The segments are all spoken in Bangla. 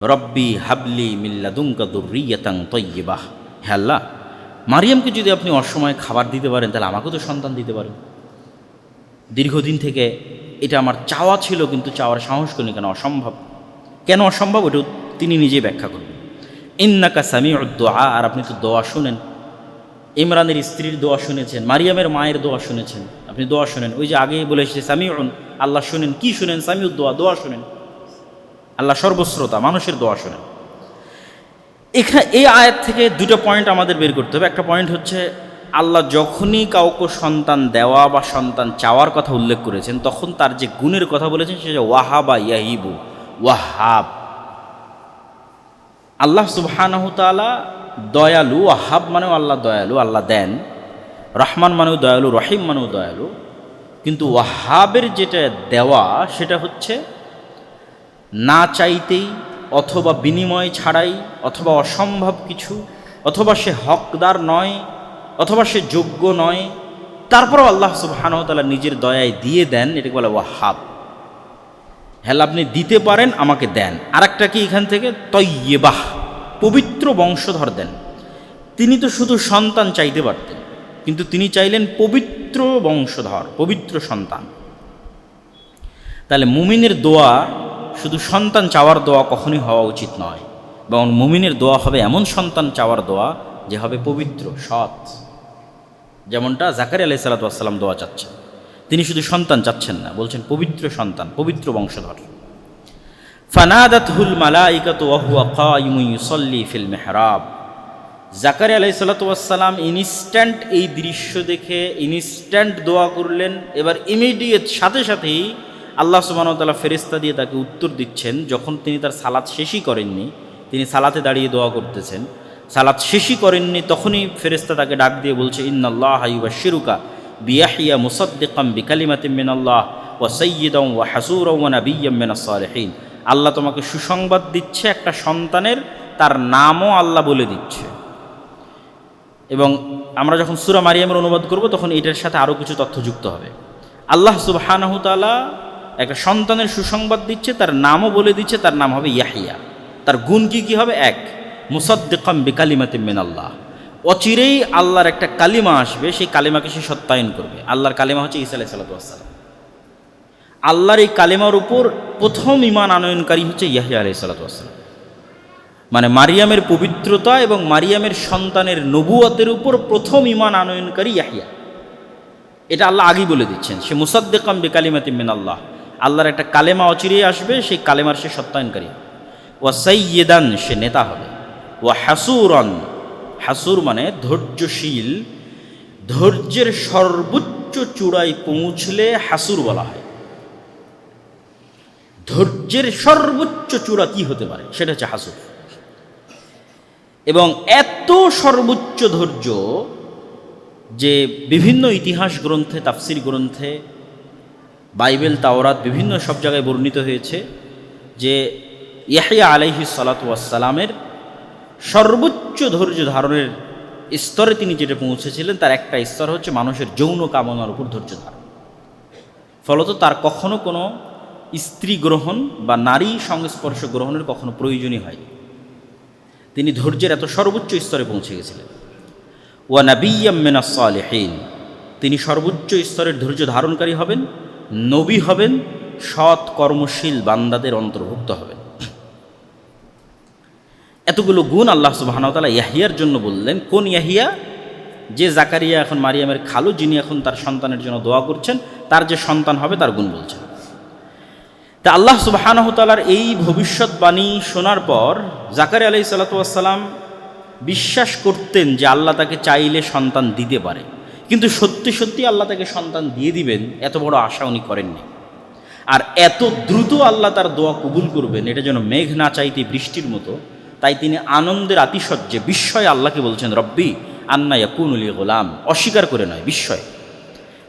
রব্বি হাবলি মিল্লাদুনকা যুররিয়াতান তাইয়্যিবাহ। হে আল্লাহ, মারিয়ামকে যদি আপনি অসময়ে খাবার দিতে পারেন তাহলে আমাকেও তো সন্তান দিতে পারেন। দীর্ঘদিন থেকে এটা আমার চাওয়া ছিল, কিন্তু চাওয়ার সাহস করিনি। কেন অসম্ভব ওটা তিনি নিজেই ব্যাখ্যা করবেন। ইন্নাকা সামিউদ দুআ, আর আপনি তো দোয়া শুনেন। ইমরানের স্ত্রীর দোয়া শুনেছেন, মারিয়ামের মায়ের দোয়া শুনেছেন, আপনি দোয়া শুনেন। ওই যে আগেই বলে এসেছে সামিউন, আল্লাহ শুনেন। কি শুনেন? সামিউদ দোয়া, দোয়া শুনেন। আল্লাহ সর্বশ্রোতা, মানুষের দোয়া শোনেন। এখানে এই আয়াত থেকে দুটো পয়েন্ট আমাদের বের করতে হবে। একটা পয়েন্ট হচ্ছে, আল্লাহ যখনই কাউকে সন্তান দেওয়া বা সন্তান চাওয়ার কথা উল্লেখ করেছেন, তখন তার যে গুণের কথা বলেছেন সেটা ওয়াহাবা ইয়াহিবু, ওয়াহাব। আল্লাহ সুবহানাহু তাআলা দয়ালু। ওয়াহাব মানেও আল্লাহ দয়ালু, আল্লাহ দেন। রহমান মানেও দয়ালু, রহিম মানেও দয়ালু। কিন্তু ওয়াহাবের যেটা দেওয়া সেটা হচ্ছে না চাইতেই, অথবা বিনিময় ছাড়াই, অথবা অসম্ভব কিছু, অথবা সে হকদার নয়, অথবা সে যোগ্য নয়, তারপরও আল্লাহ সুবহানাহু ওয়া তাআলা নিজের দয়ায় দিয়ে দেন। এটাকে বলে ওয়াহাব। হ্যাঁ, আপনি দিতে পারেন, আমাকে দেন। আর একটা কি এখান থেকে? তয়্যিবাহ, পবিত্র বংশধর দেন। তিনি তো শুধু সন্তান চাইতে পারতেন, কিন্তু তিনি চাইলেন পবিত্র বংশধর, পবিত্র সন্তান। তাহলে মুমিনের দোয়া শুধু সন্তান চাওয়ার দোয়া কখনই হওয়া উচিত নয়, এবং মুমিনের দোয়া হবে এমন সন্তান চাওয়ার দোয়া যে হবে পবিত্র, সৎ। যেমনটা জাকারিয়া আলাইহিস সালাতু ওয়াস সালাম দোয়া চাচ্ছেন। তিনি শুধু সন্তান চাচ্ছেন না, বলছেন পবিত্র সন্তান, পবিত্র বংশধর। ফানাদাতহুল মালাইকাতু ওয়া হুয়া কায়িমুন ইউসাল্লি ফিল মিহরাব। জাকারিয়া আলাইহিস সালাতু ওয়াস সালাম ইনস্ট্যান্ট এই দৃশ্য দেখে ইনস্ট্যান্ট দোয়া করলেন। এবার ইমিডিয়েট সাথে সাথেই আল্লাহ সুবহানাহু ওয়া তাআলা ফেরেশতা দিয়ে তাকে উত্তর দিচ্ছেন। যখন তিনি তার সালাত শেষই করেননি, তিনি সালাতে দাঁড়িয়ে দোয়া করতেছেন, সালাত শেষই করেননি, তখনই ফেরেশতা তাকে ডাক দিয়ে বলছে, ইন্নাল্লাহা ইউবাশশিরুকা বিয়াহইয়া মুসাদ্দিকাম বিকালিমাতিন মিনাল্লাহ ওয়া সাইয়্যিদান ওয়া হাসূরান ওয়া নাবিয়্যাম মিনাস সালিহিন। আল্লাহ তোমাকে সুসংবাদ দিচ্ছে একটা সন্তানের, তার নামও আল্লাহ বলে দিচ্ছে। এবং আমরা যখন সূরা মারিয়ামের অনুবাদ করব তখন এটার সাথে আরও কিছু তথ্য যুক্ত হবে। আল্লাহ সুবহানাহু তাআলা একটা সন্তানের সুসংবাদ দিচ্ছে, তার নামও বলে দিচ্ছে, তার নাম হবে ইয়াহিয়া। তার গুণ কি কি হবে? এক, মুসাদ্দিকাম বিকালিমাতিন মিনাল্লাহ, অচিরেই আল্লাহর একটা কালিমা আসবে, সেই কালিমাকে সে সত্যায়ন করবে। আল্লাহর কালিমা হচ্ছে ঈসা আলাইহিস সালাতু ওয়াস সালাম। আল্লাহর এই কালিমার উপর প্রথম ঈমান আনয়নকারী হচ্ছে ইয়াহইয়া আলাইহিস সালাতু ওয়াস সালাম। মানে মারিয়ামের পবিত্রতা এবং মারিয়ামের সন্তানের নবুয়তের উপর প্রথম ঈমান আনয়নকারী ইয়াহইয়া। এটা আল্লাহ আগেই বলে দিচ্ছেন। সে মুসাদ্দিকাম বিকালিমাতিন মিনাল্লাহ, আল্লাহর একটা কালেমা অচিরেই আসবে, সেই কালেমার সে সত্যায়নকারী। ওয়া সাইয়্যিদান, সে নেতা হবে। ওয়া হাসুরান, হাসুর মানে ধৈর্যশীল। ধৈর্যের সর্বোচ্চ চূড়ায় পৌঁছলে হাসুর বলা হয়। ধৈর্যের সর্বোচ্চ চূড়া কি হতে পারে? সেটা হচ্ছে হাসুর। এবং এত সর্বোচ্চ ধৈর্য যে বিভিন্ন ইতিহাস গ্রন্থে, তাফসির গ্রন্থে, বাইবেল, তাওরাত, বিভিন্ন সব জায়গায় বর্ণিত হয়েছে যে ইয়াহইয়া আলাইহিস সালাতু ওয়াস সালামের সর্বোচ্চ ধৈর্য ধারণের স্তরে তিনি যেটা পৌঁছেছিলেন, তার একটা স্তর হচ্ছে মানুষের যৌন কামনার উপর ধৈর্য ধারণ। ফলত তার কখনো কোনো স্ত্রী গ্রহণ বা নারী সংস্পর্শ গ্রহণের কখনো প্রয়োজনই হয়নি। তিনি ধৈর্যের এত সর্বোচ্চ স্তরে পৌঁছে গেছিলেন। ওয়া নাবিয়্যাম মিনাস সালিহিন, তিনি সর্বোচ্চ স্তরের ধৈর্য ধারণকারী হবেন, নবী হবেন, সৎ কর্মশীল বান্দাদের অন্তর্ভুক্ত হবেন। এতগুলো গুণ আল্লাহ সুবহানাহু ওয়া তাআলা ইয়াহইয়ার জন্য বললেন। কোন ইয়াহইয়া? যে জাকারিয়া এখন মারিয়ামের খালু, যিনি এখন তার সন্তানের জন্য দোয়া করছেন, তার যে সন্তান হবে তার গুণ বলছেন। তা আল্লাহ সুবহানাহু ওয়া তাআলার এই ভবিষ্যৎবাণী শোনার পর জাকারিয়া আলাইহিস সালাতু ওয়াস সালাম বিশ্বাস করতেন যে আল্লাহ তাকে চাইলে সন্তান দিতে পারে, কিন্তু সত্যি সত্যি আল্লাহ তাকে সন্তান দিয়ে দিবেন এত বড় আশা উনি করেননি। আর এত দ্রুত আল্লাহ তার দোয়া কবুল করবেন, এটা যেন মেঘ না চাইতে বৃষ্টির মতো। তাই তিনি আনন্দের আতিশয্যে বিস্ময়ে আল্লাহকে বলছেন, রব্বি আন্না ইয়াকুনু লি গোলাম। অস্বীকার করে নয়, বিস্ময়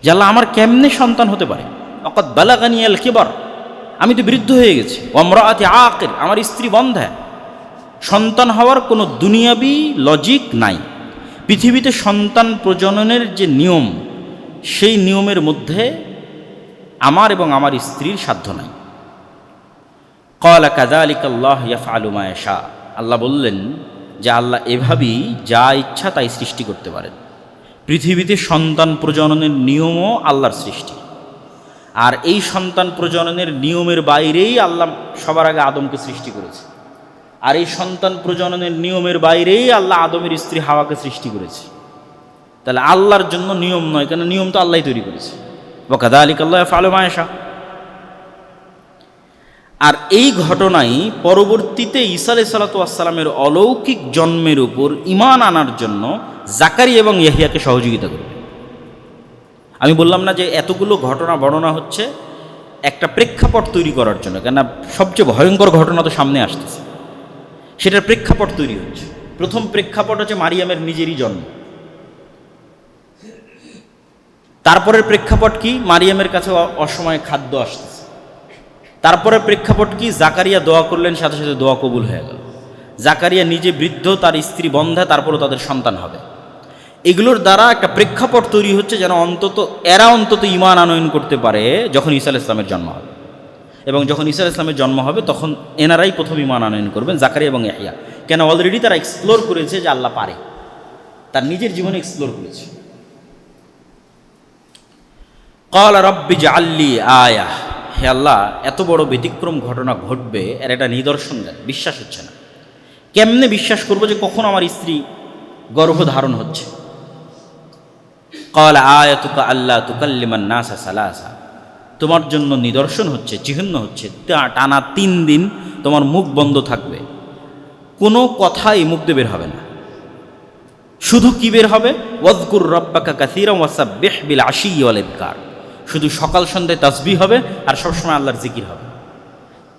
যে আল্লাহ আমার কেমনে সন্তান হতে পারে। অকাদ বালাগানিয়াল কিবার, আমি তো বৃদ্ধ হয়ে গেছি। ওয়ামরাআতি আকির, আমার স্ত্রী বন্ধা। সন্তান হওয়ার কোনো দুনিয়াবি লজিক নাই। পৃথিবীতে সন্তান প্রজননের যে নিয়ম, সেই নিয়মের মধ্যে আমার এবং আমার স্ত্রীর সাধ্য নাই। ক্বালা কাযালিকা আল্লাহু ইয়াফআলু মা ইয়াশা। আল্লাহ বললেন যে আল্লাহ এভাবেই যা ইচ্ছা তাই সৃষ্টি করতে পারেন। পৃথিবীতে সন্তান প্রজননের নিয়মও আল্লাহর সৃষ্টি, আর এই সন্তান প্রজননের নিয়মের বাইরেই আল্লাহ সবার আগে আদমকে সৃষ্টি করেছে, আর এই সন্তান প্রজননের নিয়মের বাইরেই আল্লাহ আদমের স্ত্রী হাওয়াকে সৃষ্টি করেছে। তাহলে আল্লাহর জন্য নিয়ম নয়, কেন নিয়ম তো আল্লাহই তৈরি করেছে। ওয়া কাযালিকা আল্লাহু ইয়াফআলু মা ইয়াশা। আর এই ঘটনাই পরবর্তীতে ঈসা আলাইহিস সালাতু ওয়াস সালামের অলৌকিক জন্মের উপর ঈমান আনার জন্য জাকারিয়া এবং ইয়াহইয়াকে সহযোগিতা করবে। আমি বললাম না যে এতগুলো ঘটনা বর্ণনা হচ্ছে একটা প্রেক্ষাপট তৈরি করার জন্য, কেন সবচেয়ে ভয়ঙ্কর ঘটনা তো সামনে আসতেছে, সেটার প্রেক্ষাপট তৈরি হচ্ছে। প্রথম প্রেক্ষাপট হচ্ছে মারিয়ামের নিজেরই জন্ম। তারপরের প্রেক্ষাপট কি? মারিয়ামের কাছে অসময়ে খাদ্য আসতেছে। তারপরে প্রেক্ষাপট কি? জাকারিয়া দোয়া করলেন, সাথে সাথে দোয়া কবুল হয়ে গেল। জাকারিয়া নিজে বৃদ্ধ, তার স্ত্রী বন্ধা, তারপরে তাদের সন্তান হবে। এগুলোর দ্বারা একটা প্রেক্ষাপট তৈরি হচ্ছে যেন এরা অন্তত ঈমান আনয়ন করতে পারে যখন ঈসা আলাইহিস সালামের জন্ম হবে। এবং যখন ঈসা আলাইহিস সালামের জন্ম হবে তখন এনারাই প্রথম ঈমান আনয়ন করবেন, জাকারিয়া এবং ইয়াহইয়া। কেন? অলরেডি তারা এক্সপ্লোর করেছে যে আল্লাহ পারে, তার নিজের জীবনে এক্সপ্লোর করেছে। ক্বালা রাব্বি জাআললি আয়া। হে আল্লাহ, এত বড় ব্যতিক্রম ঘটনা ঘটবে এর একটা নিদর্শন দেন। বিশ্বাস হচ্ছে না। কেমনে বিশ্বাস করবো যে কখন আমার স্ত্রী গর্ভধারণ হচ্ছে? ক্বালা আয়াতুকা আল্লা তুকাল্লিমান নাসা সালাসা। তোমার জন্য নিদর্শন হচ্ছে, চিহ্ন হচ্ছে, টানা 3 দিন তোমার মুখ বন্ধ থাকবে, কোনো কথাই মুখ দিয়ে বের হবে না। শুধু কি বের হবে? ওয়াযকুর রাব্বাকা কাসীরান ওয়াসাব্বিহ বিল আশিয়্যি ওয়াল ইবকার। শুধু সকাল সন্ধ্যায় তাসবিহ হবে আর সবসময় আল্লাহর জিকির হবে।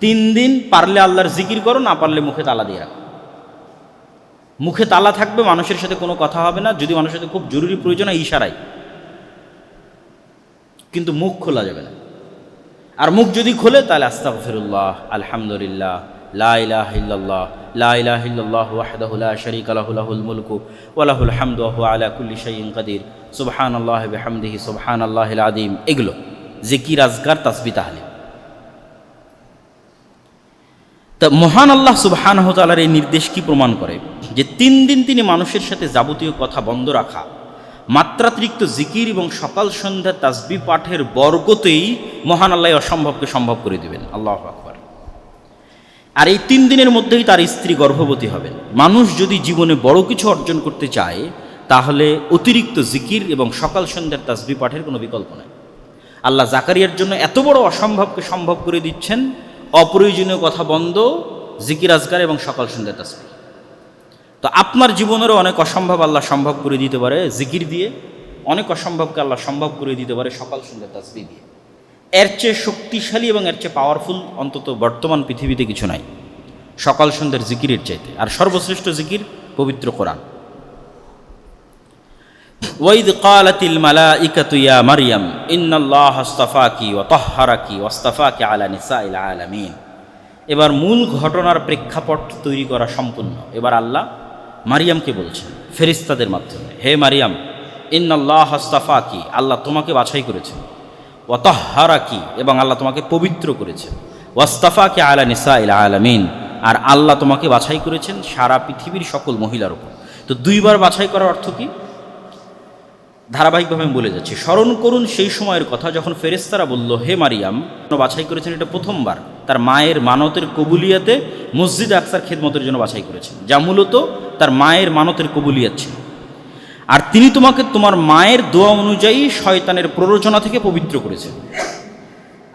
3 দিন পারলে আল্লাহর জিকির করো, না পারলে মুখে তালা দিয়ে রাখো। মুখে তালা থাকবে, মানুষের সাথে কোনো কথা হবে না, যদি মানুষের সাথে খুব জরুরি প্রয়োজন হয় ইশারায়, কিন্তু মুখ খোলা যাবে না। আর মুখ যদি খোলে তাহলে আস্তাগফিরুল্লাহ, আলহামদুলিল্লাহ, লা ইলাহা ইল্লাল্লাহ, লা ইলাহা ইল্লাল্লাহু ওয়াহদাহু লা শারীকা লাহু, লাহুল মুলকু ওয়া লাহুল হামদু ওয়া হুয়া আলা কুল্লি শাইইন কাদির, সুবহানাল্লাহি ওয়া বিহামদিহি সুবহানাল্লাহিল আযীম। এগুলো জিকির, আজকার, তাসবিহ, তাহলিল। তা মহান আল্লাহ সুবহানাহু ওয়া তাআলার এই নির্দেশ কি প্রমাণ করে? যে 3 দিন তিনি মানুষের সাথে যাবতীয় কথা বন্ধ রাখা, মাত্রাতিরিক্ত জিকির এবং সকাল সন্ধ্যা তাসবিহ পাঠের বরকতেই মহান আল্লাহ অসম্ভবকে সম্ভব করে দিবেন। আল্লাহু আকবার। আর এই 3 দিনের মধ্যেই তার স্ত্রী গর্ভবতী হবেন। মানুষ যদি জীবনে বড় কিছু অর্জন করতে চায় তাহলে অতিরিক্ত জিকির এবং সকাল সন্ধ্যার তাসবিহ পাঠের কোনো বিকল্প নেই। আল্লাহ জাকারিয়ার জন্য এত বড় অসম্ভবকে সম্ভব করে দিচ্ছেন। অপ্রয়োজনীয় কথা বন্ধ, জিকির, আজকার এবং সকাল সন্ধ্যার তাসবিহ। তো আপনার জীবনেরও অনেক অসম্ভব আল্লাহ সম্ভব করে দিতে পারে জিকির দিয়ে, অনেক অসম্ভবকে আল্লাহ সম্ভব করে দিতে পারে সকাল সন্ধ্যার তাসবিহ দিয়ে। এর চেয়ে শক্তিশালী এবং এর চেয়ে পাওয়ারফুল অন্তত বর্তমান পৃথিবীতে কিছু নাই সকাল সন্ধ্যার জিকিরের চাইতে। আর সর্বশ্রেষ্ঠ জিকির পবিত্র কোরআন। ওয়াইদ ক্বালাতিল মালাইকাতু ইয়া মারইয়াম ইন্নাল্লাহা আসতাফাকি ওয়া তাহহারাকি ওয়াসতাফাকি আলা নিসাইল আলামিন। এবার মূল ঘটনার প্রেক্ষাপট তৈরি করা সম্পূর্ণ। এবার আল্লাহ মারিয়ামকে বলছেন ফেরেশতাদের মাধ্যমে, হে মারিয়াম, ইন্নাল্লাহা আসতাফাকি, আল্লাহ তোমাকে বাছাই করেছেন, ওয়া তাহহারাকি, এবং আল্লাহ তোমাকে পবিত্র করেছেন, ওয়াসতাফাকি আলা নিসাইল আলামিন, আর আল্লাহ তোমাকে বাছাই করেছেন সারা পৃথিবীর সকল মহিলার উপর। তো 2 বার বাছাই করার অর্থ কি? ধারাবাহিকভাবে আমি বলে যাচ্ছি। স্মরণ করুন সেই সময়ের কথা যখন ফেরেশতারা বলল, হে মারিয়াম, বাছাই করেছেন, এটা প্রথমবার তার মায়ের মানতের কবুলিয়াতে মসজিদ আকসার খেদমতের জন্য বাছাই করেছেন, যা মূলত তার মায়ের মানতের কবুলিয়াত ছিল। আর তিনি তোমাকে তোমার মায়ের দোয়া অনুযায়ী শয়তানের প্ররোচনা থেকে পবিত্র করেছেন।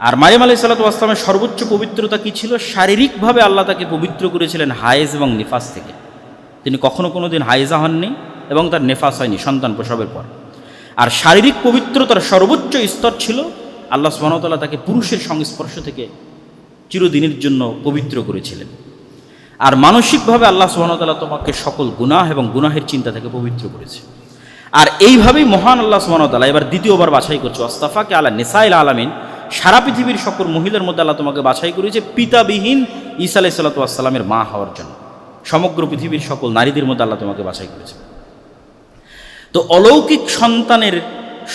আর মারিয়াম আলাইহিস সালাতু ওয়াস সালামের সর্বোচ্চ পবিত্রতা কি ছিল? শারীরিকভাবে আল্লাহ তাকে পবিত্র করেছিলেন হায়েজ এবং নিফাস থেকে। তিনি কখনো কোনো দিন হায়েজা হননি এবং তার নেফাস হয়নি সন্তান প্রসবের পর। আর শারীরিক পবিত্রতার সর্বোচ্চ স্তর ছিল আল্লাহ সুবহানাহু ওয়া তাআলা তাকে পুরুষের সংস্পর্শ থেকে চিরদিনের জন্য পবিত্র করেছিলেন। আর মানসিকভাবে আল্লাহ সুবহানাহু ওয়া তাআলা তোমাকে সকল গুনাহ এবং গুনাহের চিন্তা থেকে পবিত্র করেছে। আর এইভাবেই মহান আল্লাহ সুবহানাহু ওয়া তাআলা এবার দ্বিতীয়বার বাছাই করছে, ওয়াসতাফাকে আলা নিসাইল আলামিন, সারা পৃথিবীর সকল মহিলার মধ্যে আল্লাহ তোমাকে বাছাই করেছে পিতাবিহীন ঈসা আলাইহিস সালাতু ওয়াস সালামের মা হওয়ার জন্য। সমগ্র পৃথিবীর সকল নারীদের মধ্যে আল্লাহ তোমাকে বাছাই করেছে। তো অলৌকিক সন্তানের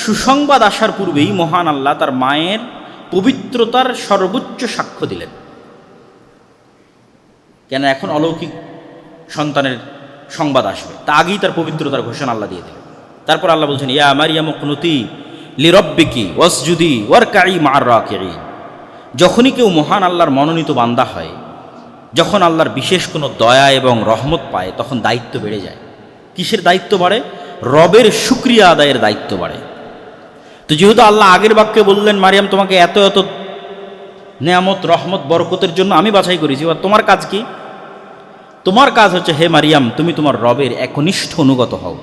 সুসংবাদ আসার পূর্বেই মহান আল্লাহ তার মায়ের পবিত্রতার সর্বোচ্চ সাক্ষ্য দিলেন। কেন এখন অলৌকিক সন্তানের সংবাদ আসবে, তা আগেই তার পবিত্রতার ঘোষণা আল্লাহ দিয়ে দিলেন। তারপর আল্লাহ বলছেন, ইয়া মারিয়াম কুনুতি লিরব্বিকি ওয়াসজুদি ওয়ারকাই মা'আর রাকিঈন। যখনই কেউ মহান আল্লাহর মনোনীত বান্দা হয়, যখন আল্লাহর বিশেষ কোনো দয়া এবং রহমত পায়, তখন দায়িত্ব বেড়ে যায়। কিসের দায়িত্ব বাড়ে? রবের শুকরিয়া আদায়ের দায়িত্ব বাড়ে। তো যেহেতু আল্লাহ আগের বাক্যে বললেন, মারিয়াম তোমাকে এত এত নেয়ামত রহমত বরকতের জন্য আমি বাছাই করেছি, বা তোমার কাজ কি? তোমার কাজ হচ্ছে, হে মারিয়াম, তুমি তোমার রবের একনিষ্ঠ অনুগত হও,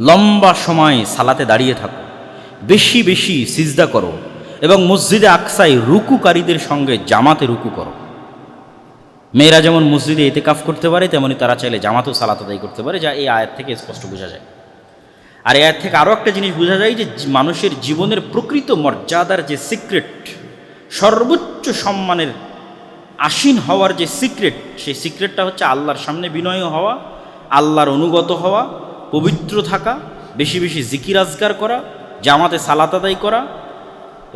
লম্বা সময় সালাতে দাঁড়িয়ে থাকো, বেশি বেশি সিজদা করো, এবং মসজিদে আকসায় রুকুকারীদের সঙ্গে জামাতে রুকু করো। মেয়েরা যেমন মসজিদে ইতিকাফ করতে পারে, তেমনি তারা চাইলে জামাতেও সালাত আদায় করতে পারে, যা এই আয়াত থেকে স্পষ্ট বোঝা যায়। আর এই আয়াত থেকে আরও একটা জিনিস বোঝা যায় যে মানুষের জীবনের প্রকৃত মর্যাদার যে সিক্রেট, সর্বোচ্চ সম্মানের আসীন হওয়ার যে সিক্রেট, সেই সিক্রেটটা হচ্ছে আল্লাহর সামনে বিনয় হওয়া, আল্লাহর অনুগত হওয়া, পবিত্র থাকা, বেশি বেশি জিকির আজগার করা, জামাতে সালাত আদায় করা,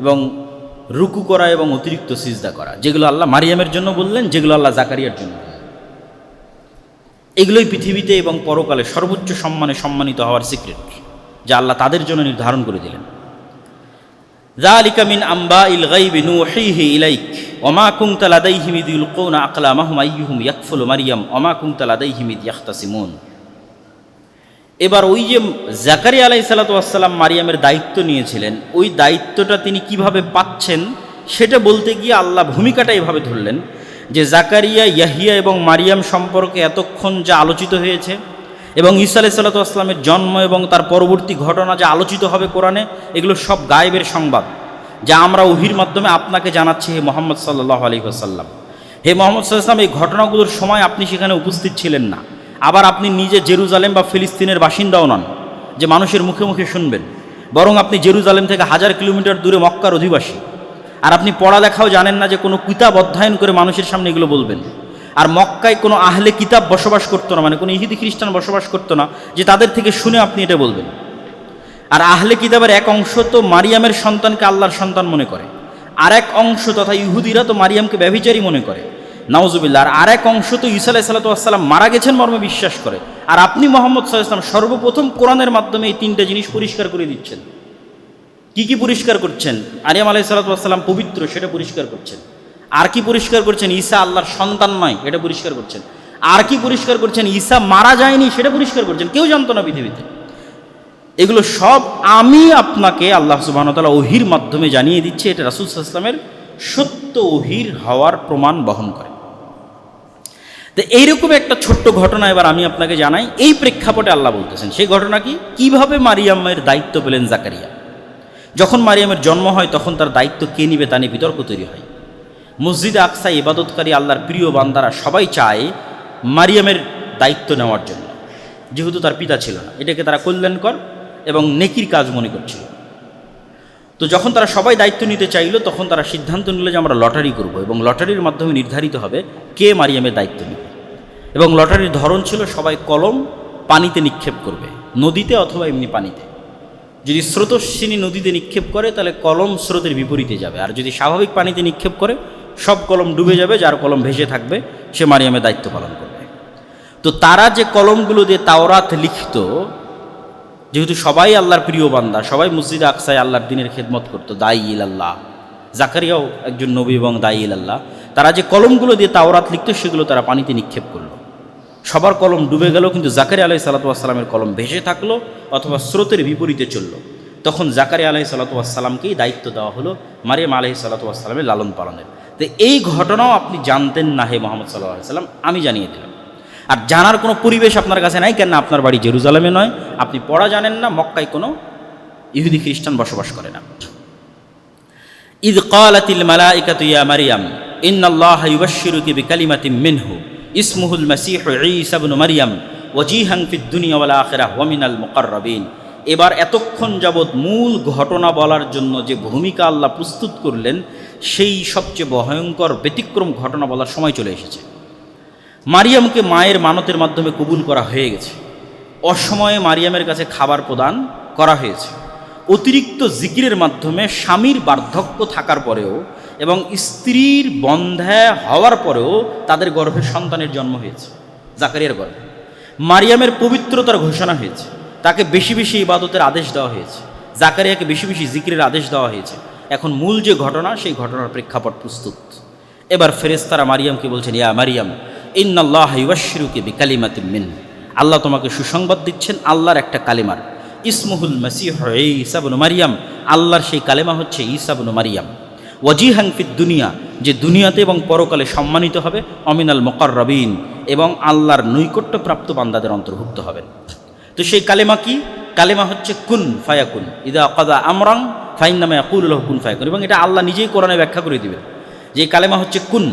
এবং রুকু করা এবং অতিরিক্ত সিজদা করা, যেগুলো আল্লাহ মারিয়ামের জন্য বললেন, যেগুলো আল্লাহ জাকারিয়ার জন্য বললেন। এগুলোই পৃথিবীতে এবং পরকালে সর্বোচ্চ সম্মানে সম্মানিত হওয়ার সিক্রেট, যা আল্লাহ তাদের জন্য নির্ধারণ করে দিলেন। যালিকা মিন আম্বাইল গায়বি নূহিহি ইলাইক ওমা কুনতা লাদাইহিম ইয ইলকুনা আকলামাহুম আইয়ুহুম ইয়াকফুলু মারিয়াম ওমা কুনতা লাদাইহিম ইয ইখতাসিমুন। এবার ওই যে জাকারিয়া আলাইহিস সালাতু ওয়াস সালাম মারিয়ামের দায়িত্ব নিয়েছিলেন, ওই দায়িত্বটা তিনি কিভাবে পাচ্ছেন সেটা বলতে গিয়ে আল্লাহ ভূমিকাটা এভাবে ধরলেন যে জাকারিয়া, ইয়াহিয়া এবং মারিয়াম সম্পর্কে এতক্ষণ যা আলোচিত হয়েছে, এবং ঈসা আলাইহিস সালাতু ওয়াস সালামের জন্ম এবং তার পরবর্তী ঘটনা যা আলোচিত হবে কোরআনে, এগুলো সব গায়েবের সংবাদ, যা আমরা ওহীর মাধ্যমে আপনাকে জানাচ্ছি, হে মুহাম্মদ সাল্লাল্লাহু আলাইহি ওয়াসাল্লাম। হে মুহাম্মদ সাল্লাল্লাহু আলাইহি ওয়াসাল্লাম, এই ঘটনাগুলোর সময় আপনি সেখানে উপস্থিত ছিলেন না, আবার আপনি নিজে জেরুজালেম বা ফিলিস্তিনের বাসিন্দাও নন যে মানুষের মুখে মুখে শুনবেন, বরং আপনি জেরুজালেম থেকে 1000 কিলোমিটার দূরে মক্কার অধিবাসী। আর আপনি পড়ালেখাও জানেন না যে কোনো কিতাব অধ্যয়ন করে মানুষের সামনে এগুলো বলবেন। আর মক্কায় কোনো আহলে কিতাব বসবাস করতো না, মানে কোনো ইহুদি খ্রিস্টান বসবাস করতো না যে তাদের থেকে শুনে আপনি এটা বলবেন। আর আহলে কিতাবের এক অংশ তো মারিয়ামের সন্তানকে আল্লাহর সন্তান মনে করে, আর এক অংশ তথা ইহুদিরা তো মারিয়ামকে ব্যভিচারী মনে করে, নাউজুবিল্লাহ। আর আরেক অংশ তো ঈসা আলাইহিস সালাতু ওয়াস সালাম মারা গেছেন মর্মে বিশ্বাস করে। আর আপনি মুহাম্মদ সাল্লাল্লাহু আলাইহি ওয়াসাল্লাম সর্বপ্রথম কোরআনের মাধ্যমে এই তিনটা জিনিস পরিষ্কার করে দিচ্ছেন। কি কি পরিষ্কার করছেন? মারিয়াম আলাইহিস সালাতু ওয়াস সালাম পবিত্র, সেটা পরিষ্কার করছেন। আর কি পরিষ্কার করছেন? ঈসা আল্লাহর সন্তান নয়, এটা পরিষ্কার করছেন। আর কি পরিষ্কার করছেন? ঈসা মারা যায়নি, সেটা পরিষ্কার করছেন। কেউ জানতো না পৃথিবীতে। এগুলো সব আমি আপনাকে আল্লাহ সুবহানাহু ওয়া তাআলা ওহীর মাধ্যমে জানিয়ে দিচ্ছে। এটা রাসূল সাল্লাল্লাহু আলাইহি ওয়াসাল্লামের সত্য ওহীর হওয়ার প্রমাণ বহন করে। তো এইরকম একটা ছোট্ট ঘটনা এবার আমি আপনাকে জানাই। এই প্রেক্ষাপটে আল্লাহ বলতেছেন, সেই ঘটনা কি? কিভাবে মারিয়ামের দায়িত্ব পেলেন জাকারিয়া। যখন মারিয়ামের জন্ম হয় তখন তার দায়িত্ব কে নিবে তা নিয়ে বিতর্ক তৈরি হয়। মসজিদে আকসায় ইবাদতকারী আল্লাহর প্রিয় বান্দারা সবাই চায় মারিয়ামের দায়িত্ব নেওয়ার জন্য, যেহেতু তার পিতা ছিল না। এটাকে তারা কল্যাণকর এবং নেকির কাজ মনে করছিল। তো যখন তারা সবাই দায়িত্ব নিতে চাইল, তখন তারা সিদ্ধান্ত নিল যে আমরা লটারি করব, এবং লটারির মাধ্যমে নির্ধারিত হবে কে মারিয়ামের দায়িত্ব নেবে। এবং লটারির ধরন ছিল সবাই কলম পানিতে নিক্ষেপ করবে, নদীতে অথবা এমনি পানিতে। যদি স্রোতস্বিনী নদীতে নিক্ষেপ করে তাহলে কলম স্রোতের বিপরীতে যাবে, আর যদি স্বাভাবিক পানিতে নিক্ষেপ করে সব কলম ডুবে যাবে, যার কলম ভেসে থাকবে সে মারিয়ামের দায়িত্ব পালন করবে। তো তারা যে কলমগুলো দিয়ে তাওরাত লিখত, যেহেতু সবাই আল্লাহর প্রিয় বান্দা, সবাই মসজিদে আকসায় আল্লাহর দিনের খেদমত করতো, দায়ী ইলাল্লাহ, জাকারিয়াও একজন নবী এবং দায়ী ইলাল্লাহ, তারা যে কলমগুলো দিয়ে তাওরাত লিখত সেগুলো তারা পানিতে নিক্ষেপ করলো। সবার কলম ডুবে গেল, কিন্তু জাকারিয়া আলাইহিস সালাতু ওয়াস সালামের কলম ভেসে থাকলো অথবা স্রোতের বিপরীতে চললো। তখন জাকারিয়া আলাইহিস সালাতু ওয়াস সালামকেই দায়িত্ব দেওয়া হলো মারিয়াম আলাইহিস সালাতু ওয়াস সালামের লালন পালনের। তো এই ঘটনাও আপনি জানতেন না হে মুহাম্মদ সাল্লাল্লাহু আলাইহি সাল্লাম, আমি জানিয়ে দিলাম। আর জানার কোনো পরিবেশ আপনার কাছে নাই, কেন আপনার বাড়ি জেরুজালেমে নয়, আপনি পড়া জানেন না, মক্কায় কোনো ইহুদি খ্রিস্টান বসবাস করে না। ইয ক্বালাতিল মালাইকাতু ইয়া মারিয়াম ইন্নাল্লাহা ইউবাশশিরুকি বিকালিমাতিন মিনহু ইসমুহুল মাসীহু ঈসা ইবনু মারিয়াম ওয়াজিহান ফিদ দুনিয়া ওয়াল আখিরাহ ওয়া মিনাল মুকাররাবিন। এবার এতক্ষণ যাবৎ মূল ঘটনা বলার জন্য যে ভূমিকা আল্লাহ প্রস্তুত করলেন, সেই সবচেয়ে ভয়ঙ্কর ব্যতিক্রম ঘটনা বলার সময় চলে এসেছে। মারিয়ামকে মায়ের মানতের মাধ্যমে কবুল করা হয়ে গেছে। অসময়ে মারিয়ামের কাছে খাবার প্রদান করা হয়েছে। অতিরিক্ত জিকিরের মাধ্যমে স্বামীর বার্ধক্য থাকার পরেও এবং স্ত্রীর বন্ধ্যা হওয়ার পরেও তাদের গর্ভে সন্তানের জন্ম হয়েছে, জাকারিয়ার গর্ভে। মারিয়ামের পবিত্রতার ঘোষণা হয়েছে, তাকে বেশি বেশি ইবাদতের আদেশ দেওয়া হয়েছে, জাকারিয়াকে বেশি বেশি জিকিরের আদেশ দেওয়া হয়েছে। এখন মূল যে ঘটনা, সেই ঘটনার প্রেক্ষাপট প্রস্তুত। এবার ফেরেশতারা মারিয়ামকে বলছেন, ইয়া মারিয়াম ইন্নাল্লাহ ইউবাশশিরুকি বিকালিমাতিন মিন, আল্লাহ তোমাকে সুসংবাদ দিচ্ছেন আল্লাহর একটা কালিমার, ইসমুহুল মাসীহ ঈসা ইবনে মারিয়াম, আল্লাহর সেই কালেমা হচ্ছে ঈসা ইবনে মারিয়াম। ওয়াজিহান ফিদ দুনিয়া, যে দুনিয়াতে এবং পরকালে সম্মানিত হবে, অমিনাল মুকাররাবিন, এবং আল্লাহর নৈকট্যপ্রাপ্ত বান্দাদের অন্তর্ভুক্ত হবেন। তো সেই কালেমা কি? কালেমা হচ্ছে কুন ফায়াকুন, ইদা কাদা আমরান ফাইন্নামা ইয়াকুলু লাহু কুন ফায়াকুন। এবং এটা আল্লাহ নিজেই কোরআনে ব্যাখ্যা করে দিবেন যে এই কালেমা হচ্ছে কুন,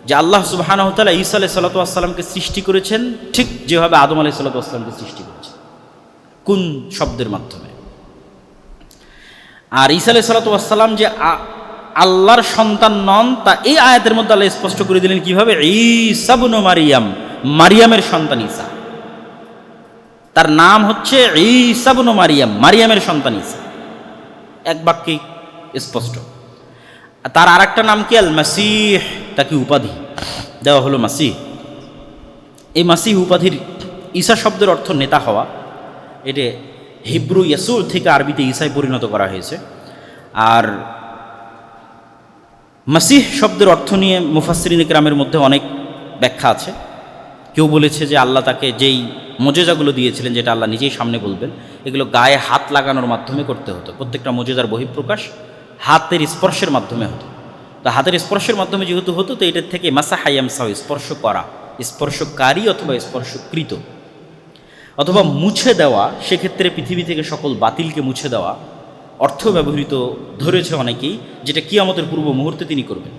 যে আল্লাহ সুবহানাহু ওয়া তাআলা ঈসা আলাইহিস সালাতু ওয়াস সালামকে সৃষ্টি করেছেন ঠিক যেভাবে আদম আলাইহিস সালাতু ওয়াস সালামকে সৃষ্টি করেছেন, কুন শব্দের মাধ্যমে। আর ঈসা আলাইহিস সালাতু ওয়াস সালাম যে আল্লাহর সন্তান নন, তা এই আয়াতের মধ্যে আল্লাহ স্পষ্ট করে দিলেন কিভাবে, ঈসা ইবনে মারিয়াম, মারিয়ামের সন্তান ঈসা, তার নাম হচ্ছে ঈসা ইবনে মারিয়াম, মারিয়ামের সন্তান ঈসা, এক বাক্যে স্পষ্ট। তার আর একটা নাম কি? আল মাসীহ, তাকে উপাধি দেওয়া হলো মাসীহ। এই মাসীহ উপাধির ঈসা শব্দের অর্থ নেতা হওয়া, এটা হিব্রু ইয়াসুর থেকে আরবিতে ঈসায় পরিণত করা হয়েছে। আর মাসীহ শব্দের অর্থ নিয়ে মুফাসসিরিন কিরামের মধ্যে অনেক ব্যাখ্যা আছে। কেউ বলেছে যে আল্লাহ তাকে যেই মোজেজাগুলো দিয়েছিলেন, যেটা আল্লাহ নিজেই সামনে বলবেন, এগুলো গায়ে হাত লাগানোর মাধ্যমে করতে হতো। প্রত্যেকটা মোজেজার বহিঃপ্রকাশ হাতের স্পর্শের মাধ্যমে হতো। তো হাতের স্পর্শের মাধ্যমে যেহেতু হতো, তো এটার থেকে মাসাহা ইয়ামসাহু, স্পর্শ করা, স্পর্শকারী অথবা স্পর্শকৃত, অথবা মুছে দেওয়া, সেক্ষেত্রে পৃথিবী থেকে সকল বাতিলকে মুছে দেওয়া অর্থ ব্যবহৃত ধরেছে অনেকেই, যেটা কিয়ামতের পূর্ব মুহূর্তে তিনি করবেন।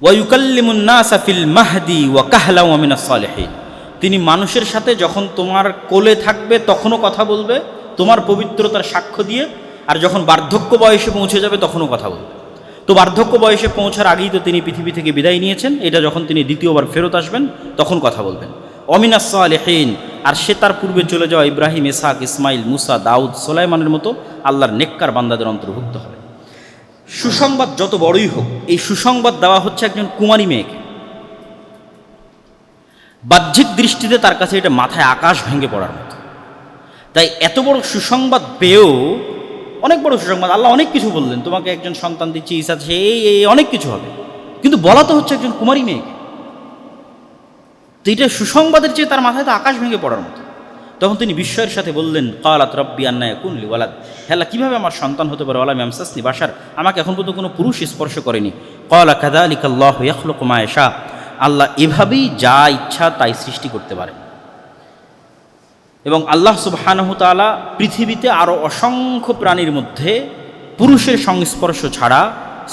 ওয়া ইউকাল্লিমুন নাসা ফিল মাহদি ওয়া কাহলা ওয়া মিনাস সালিহিন, তিনি মানুষের সাথে যখন তোমার কোলে থাকবে তখনও কথা বলবে, তোমার পবিত্রতার সাক্ষ্য দিয়ে, আর যখন বার্ধক্য বয়সে পৌঁছে যাবে তখনও কথা বলবে। তো বার্ধক্য বয়সে পৌঁছার আগেই তো তিনি পৃথিবী থেকে বিদায় নিয়েছেন, এটা যখন তিনি দ্বিতীয়বার ফেরত আসবেন তখন কথা বলবেন। অমিনাস সালিহিন, আর সে তার পূর্বে চলে যাওয়া ইব্রাহিম, ইসহাক, ইসমাইল, মুসা, দাউদ, সুলাইমানের মতো আল্লাহর নেককার বান্দাদের অন্তর্ভুক্ত হবে। সুসংবাদ যত বড়ই হোক, এই সুসংবাদ দেওয়া হচ্ছে একজন কুমারী মেয়েকে। বাহ্যিক দৃষ্টিতে তার কাছে এটা মাথায় আকাশ ভেঙে পড়ার মতো। তাই এত বড় সুসংবাদ পেয়েও, অনেক বড় সুসংবাদ, আল্লাহ অনেক কিছু বললেন, তোমাকে একজন সন্তান দিচ্ছি, ঈসা, এই অনেক কিছু হবে, কিন্তু বলা তো হচ্ছে একজন কুমারী মেয়েকে। তো এটা সুসংবাদের চেয়ে তার মাথায় তো আকাশ ভেঙে পড়ার মতো। তখন তিনি বিস্ময়ের সাথে বললেন, ক্বালাত রাব্বি আন্না ইয়াকুনু লি ওয়ালাদ, হে আল্লাহ, কীভাবে আমার সন্তান হতে পারে, ওয়ালাম ইয়ামসাসনি বাশার, আমাকে এখন পর্যন্ত কোনো পুরুষ স্পর্শ করেনি। ক্বালা কাযালিকা আল্লাহু ইয়াখলুকু মা ইয়াশা, আল্লাহ এভাবেই যা ইচ্ছা তাই সৃষ্টি করতে পারেন। এবং আল্লাহ সুবহানাহু তাআলা পৃথিবীতে আরও অসংখ্য প্রাণীর মধ্যে পুরুষের সংস্পর্শ ছাড়া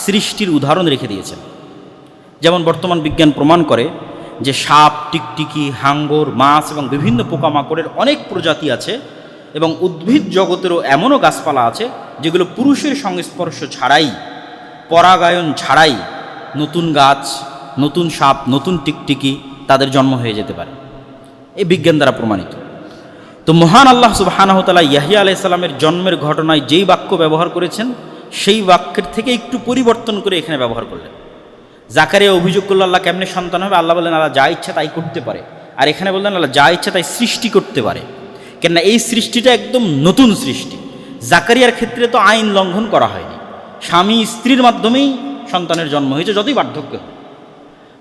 সৃষ্টির উদাহরণ রেখে দিয়েছেন। যেমন বর্তমান বিজ্ঞান প্রমাণ করে যে সাপ, টিকটিকি, হাঙ্গর, মাছ এবং বিভিন্ন পোকামাকড়ের অনেক প্রজাতি আছে, এবং উদ্ভিদ জগতেরও এমনও গাছপালা আছে যেগুলো পুরুষের সংস্পর্শ ছাড়াই, পরাগায়ন ছাড়াই নতুন গাছ, নতুন সাপ, নতুন টিকটিকি তাদের জন্ম হয়ে যেতে পারে। এই বিজ্ঞান দ্বারা প্রমাণিত। তো মহান আল্লাহ সুবহানাহু ওয়া তাআলা ইয়াহইয়া আলাইহিস সালামের জন্মের ঘটনায় যেই বাক্য ব্যবহার করেছেন, সেই বাক্যের থেকে একটু পরিবর্তন করে এখানে ব্যবহার করলেন। জাকারিয়া অভিযোগ করল, আল্লাহ কেমনে সন্তান হবে? আল্লাহ বললেন, আল্লাহ যা ইচ্ছা তাই করতে পারে। আর এখানে বললেন, আল্লাহ যা ইচ্ছা তাই সৃষ্টি করতে পারে। কেননা এই সৃষ্টিটা একদম নতুন সৃষ্টি। জাকারিয়ার ক্ষেত্রে তো আইন লঙ্ঘন করা হয়নি, স্বামী স্ত্রীর মাধ্যমেই সন্তানের জন্ম হয়েছে, যতই বার্ধক্য হয়।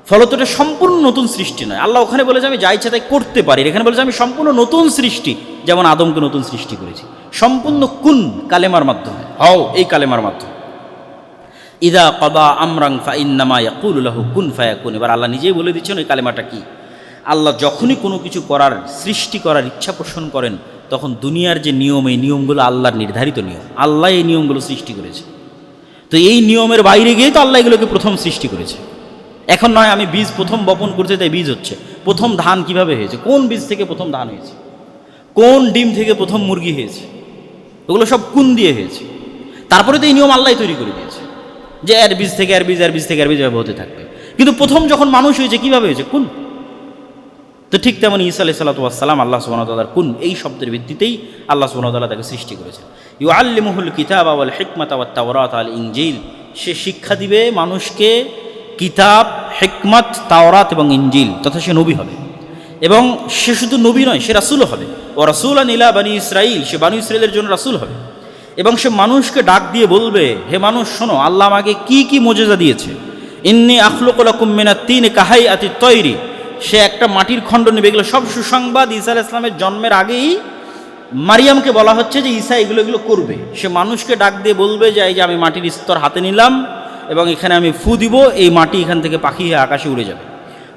ফলত এটা সম্পূর্ণ নতুন সৃষ্টি নয়। আল্লাহ ওখানে বলে যে আমি যা ইচ্ছা তাই করতে পারি, এখানে বলে যে আমি সম্পূর্ণ নতুন সৃষ্টি, যেমন আদমকে নতুন সৃষ্টি করেছি, সম্পূর্ণ কুন কালেমার মাধ্যমে, হও এই কালেমার মাধ্যমে। ইদা কদা আমরাং ফাইন্নামা ইয়াকুলু লাহু কুন ফায়াকুন। এবার আল্লাহ নিজেই বলে দিচ্ছেন ওই কালেমাটা কি। আল্লাহ যখনই কোনো কিছু করার, সৃষ্টি করার ইচ্ছা পোষণ করেন, তখন দুনিয়ার যে নিয়ম, এই নিয়মগুলো আল্লাহর নির্ধারিত নিয়ম, আল্লাহ এই নিয়মগুলো সৃষ্টি করেছে। তো এই নিয়মের বাইরে গিয়ে তো আল্লাহ এগুলোকে প্রথম সৃষ্টি করেছে। এখন নয় আমি বীজ প্রথম বপন করতে, তাই বীজ হচ্ছে। প্রথম ধান কিভাবে হয়েছে, কোন বীজ থেকে প্রথম ধান হয়েছে, কোন ডিম থেকে প্রথম মুরগি হয়েছে, ওগুলো সব কুন দিয়ে হয়েছে। তারপরে তো এই নিয়ম আল্লাহ তৈরি করে দিয়েছে যে এর বীজ থেকে এর বীজ, এর বীজ থেকে এর বীজ এভাবে হতে থাকবে। কিন্তু প্রথম যখন মানুষ হয়েছে কিভাবে হয়েছে, কুন। তো ঠিক তেমন ঈসা আলাইহিস সালাম আল্লাহ সুবহানাহু ওয়া তাআলার কুন এই শব্দের ভিত্তিতেই আল্লাহ সুবহানাহু ওয়া তাআলা তাকে সৃষ্টি করেছেন। ইউআল্লিমুহুল কিতাবা ওয়াল হিকমাতা ওয়াত তাওরাত আল ইনজিল, সে শিক্ষা দিবে মানুষকে কিতাব, হিকমত, তাওরাত এবং ইনজিল, তথা সে নবী হবে। এবং সে শুধু নবী নয়, সে রাসূলও হবে। ও রাসূলান ইলা বানি ইসরাইল, সে বানি ইসরাইলের জন্য রাসূল হবে। এবং সে মানুষকে ডাক দিয়ে বলবে, হে মানুষ শোনো, আল্লাহ আমাকে কি কি মোজেজা দিয়েছে। ইন্নী আখলুকু লাকুম মিনাত তিন কাহাইয়াতিত তয়রি, সে একটা মাটির খণ্ড নেবে। এগুলো সব সুসংবাদ ঈসা আলাইহিস সালামের জন্মের আগেই মারিয়ামকে বলা হচ্ছে যে ঈসা এগুলো করবে। সে মানুষকে ডাক দিয়ে বলবে যে এই যে আমি মাটির স্তর হাতে নিলাম এবং এখানে আমি ফু দিব, এই মাটি এখান থেকে পাখি হয়ে আকাশে উড়ে যাবে।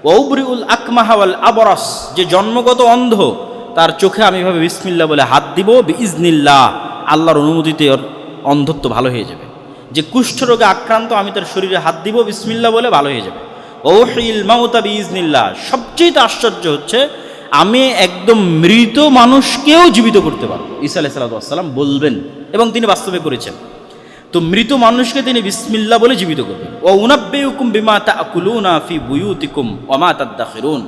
ওয়াউবরিউল আকমাহা ওয়াল আবরাস, যে জন্মগত অন্ধ তার চোখে আমি এভাবে বিসমিল্লাহ বলে হাত দিব, বিইজনিল্লাহ, আল্লাহর অনুমতিতে ওর অন্ধত্ব ভালো হয়ে যাবে। যে কুষ্ঠরোগে আক্রান্ত আমি তার শরীরে হাত দিব বিসমিল্লাহ বলে, ভালো হয়ে যাবে। ওহিল মাউতা বিইজনিল্লাহ, সবচেয়ে আশ্চর্য হচ্ছে আমি একদম মৃত মানুষকেও জীবিত করতে পারবো, ঈসা আলাইহিস সালাম বলবেন এবং তিনি বাস্তবে করেছেন। তো মৃত মানুষকে তিনি বিসমিল্লাহ বলে জীবিত করবেন। ও উনাব্বিউকুম বিমা তাকুলুনা ফি বুয়ুতিকুম ওয়া মা তাদাখিরুন,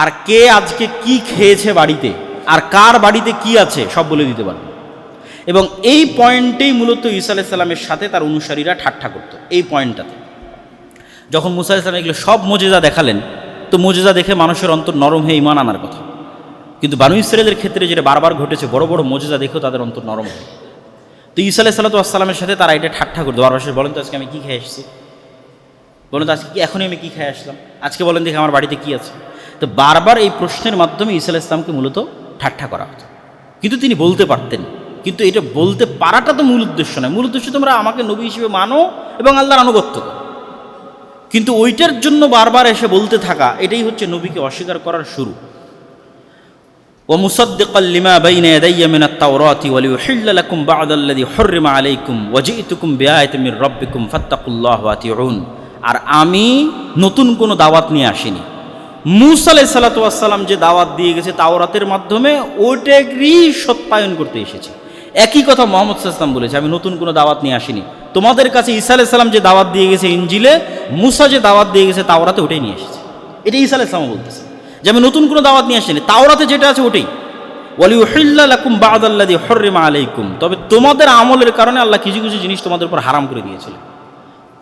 আর কে আজকে কি খেয়েছে বাড়িতে আর কার বাড়িতে কি আছে সব বলে দিতে পারবে। এবং এই পয়েন্টেই মূলত ঈসা আলাইহিস সালামের সাথে তার অনুসারীরা ঠাট্টা করত। এই পয়েন্টটাতে যখন মুসা আলাইহিস সালাম এগুলো সব মোজেজা দেখালেন, তো মোজেজা দেখে মানুষের অন্তর নরম হয়ে ঈমান আনার কথা। কিন্তু বানু ইসরাঈলের ক্ষেত্রে যেটা বারবার ঘটেছে, বড় বড় মোজেজা দেখেও তাদের অন্তর নরম হয়। তো ঈসা আলাইহিস সালামের সাথে তারা এটা ঠাট্টা করতো। বারবার বলেন তো আজকে আমি কী খেয়ে এসেছি, বলেন তো আজকে কি এখনই আমি কী খেয়ে আসলাম, আজকে বলেন দেখে আমার বাড়িতে কী আছে। তো বারবার এই প্রশ্নের মাধ্যমে ঈসা আলাইহিস সালামকে মূলত ঠাট্টা করা হতো। কিন্তু তিনি বলতে পারতেন, কিন্তু এটা বলতে পারাটা তো মূল উদ্দেশ্য নয়। মূল উদ্দেশ্য তোমরা আমাকে নবী হিসেবে মানো এবং আল্লাহর আনুগত্য করো। কিন্তু ওইটার জন্য বারবার এসে বলতে থাকা, এটাই হচ্ছে নবীকে অস্বীকার করার শুরু। ও মুসাদ্দিকাল লিমা বাইনা ইয়াদাইয়া মিনাত তাওরাতি ওয়া লিউহিল্লা লাকুম বা'দাল্লাযী হুররিমা আলাইকুম ওয়া জি'তুকুম বিআয়াতিন মির রাব্বিকুম ফাত্তাকুল্লাহা ওয়া আতিউন, আর আমি নতুন কোনো দাওয়াত নিয়ে আসিনি। মূসা আলাইহিস সালাম যে দাওয়াত দিয়ে গেছে তাওরাতের মাধ্যমে, ওইটারই সত্যায়ন করতে এসেছি। একই কথা মুহাম্মদ সাল্লাল্লাহু আলাইহি ওয়াসাল্লাম বলেছে, আমি নতুন কোনো দাওয়াত নিয়ে আসিনি। তোমাদের কাছে ঈসা আলাইহিস সালাম যে দাওয়াত দিয়ে গেছে ইনজিলে, মূসা যে দাওয়াত দিয়ে গেছে তাওরাতে, ওটাই নিয়ে এসেছে। এটা ঈসা আলাইহিস সালাম বলতেছে যে আমি নতুন কোনো দাওয়াত নিয়ে আসিনি, তাওরাতে যেটা আছে ওটাই। ওয়া লিউহিল্লা লাকুম বা'দাল্লাযী হুররিমা আলাইকুম, তবে তোমাদের আমলের কারণে আল্লাহ কিছু কিছু জিনিস তোমাদের উপর হারাম করে দিয়েছিলেন।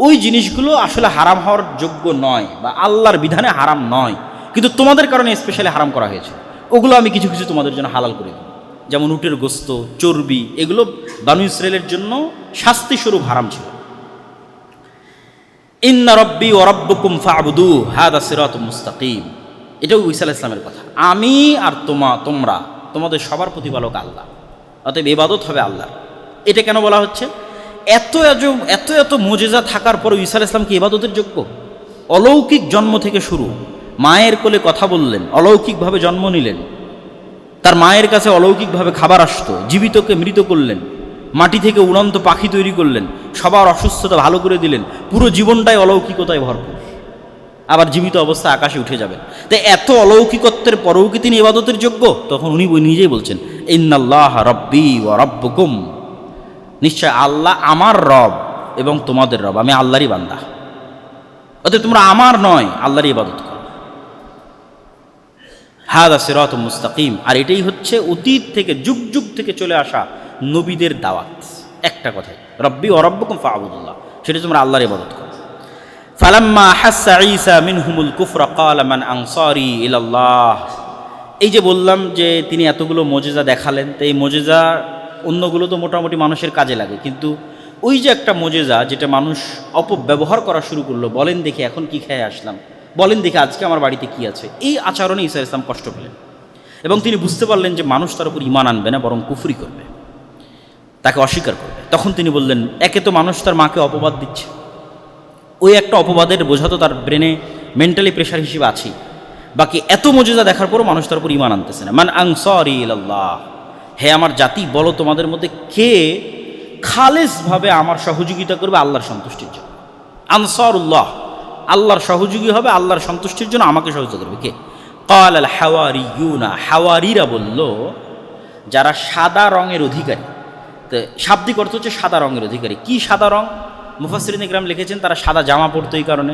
ওই জিনিসগুলো আসলে হারাম হওয়ার যোগ্য নয় বা আল্লাহর বিধানে হারাম নয়, কিন্তু তোমাদের কারণে স্পেশালি হারাম করা হয়েছে। ওগুলো আমি কিছু কিছু তোমাদের জন্য হালাল করে দিই, যেমন উটের গোস্ত, চর্বি, এগুলো বানু ইসরাঈলের জন্য শাস্তিস্বরূপ হারাম ছিল। ইন্না রব্বি ওয়া রাব্বুকুম ফা'বুদু হাদা সিরাতুম মুস্তাকিম, এটাও ঈসা আলাইহিস সালামের কথা। আমি আর তোমরা তোমাদের সবার প্রতিপালক আল্লাহ, অতএব ইবাদত হবে আল্লাহ। এটা কেন বলা হচ্ছে? এত এত মুজিজা থাকার পরও ঈসা আলাইহিস সালাম কি ইবাদতের যোগ্য? অলৌকিক জন্ম থেকে শুরু, মায়ের কোলে কথা বললেন, অলৌকিকভাবে জন্ম নিলেন, তার মায়ের কাছে অলৌকিকভাবে খাবার আসতো, জীবিতকে মৃত করলেন, মাটি থেকে উড়ন্ত পাখি তৈরি করলেন, সবার অসুস্থতা ভালো করে দিলেন, পুরো জীবনটাই অলৌকিকতায় ভরপুর। আবার জীবিত অবস্থায় আকাশে উঠে যাবেন। তাই এত অলৌকিকত্বের পরেও কি তিনি ইবাদতের যোগ্য? তখন উনি নিজেই বলছেন, ইন্নাল্লাহ রব্বি ওয়া রব্বুকুম, নিশ্চয় আল্লাহ আমার রব এবং তোমাদের রব, আমি আল্লাহরই বান্দা। অতএব তোমরা আমার নয়, আল্লাহরই ইবাদত করো। হাদা সিরাতুম মুস্তাকিম, আর এটাই হচ্ছে অতীত থেকে যুগ যুগ থেকে চলে আসা নবীদের দাওয়াত। একটা কথাই, রব্বি ওয়া রব্বুকুম ফা'বুদুল্লাহ, সেটা তোমরা আল্লাহর ইবাদত করো। ফালাম্মা হাসসা ঈসা মিনহুমুল কুফরা ক্বালা মান আনসারি ইলাল্লাহ, এই যে বললাম যে তিনি এতগুলো মুজিজা দেখালেন, তো এই মুজিজা অন্যগুলো তো মোটামুটি মানুষের কাজে লাগে, কিন্তু ওই যে একটা মুজিজা যেটা মানুষ অপব্যবহার করা শুরু করলো, বলেন দেখি এখন কি খেয়ে আসলাম, বলেন দেখি আজকে আমার বাড়িতে কি আছে, এই আচরণে ঈসা আলাইহিস সালাম কষ্ট পেলেন এবং তিনি বুঝতে পারলেন যে মানুষ তার উপর ঈমান আনবে না, বরং কুফরি করবে, তাকে অস্বীকার করবে। তখন তিনি বললেন, একে তো মানুষ তার মাকে অপবাদ দিচ্ছে, ওই একটা অপবাদের বোঝা তো তার ব্রেনে মেন্টালি প্রেশার হিসেবে আছেই, বাকি এত মুজিজা দেখার পরও মানুষ তার উপর ঈমান আনতেছে না। মান আনসারি ইলাল্লাহ, হে আমার জাতি, বলো তোমাদের মধ্যে কে খালেসভাবে আমার সহযোগিতা করবে আল্লাহর সন্তুষ্টির জন্য। আনসারুল্লাহ, আল্লাহর সহযোগী হবে, আল্লাহর সন্তুষ্টির জন্য আমাকে সহযোগিতা করবে কে? ক্বাল আল হাওয়ারিয়ুনা, হাওয়ারিরা বলল যারা সাদা রঙের অধিকারী। তো শাব্দিক অর্থ হচ্ছে সাদা রঙের অধিকারী। কি সাদা রং? মুফাসসিরিন ইকরাম লিখেছেন তারা সাদা জামা পরতো এই কারণে,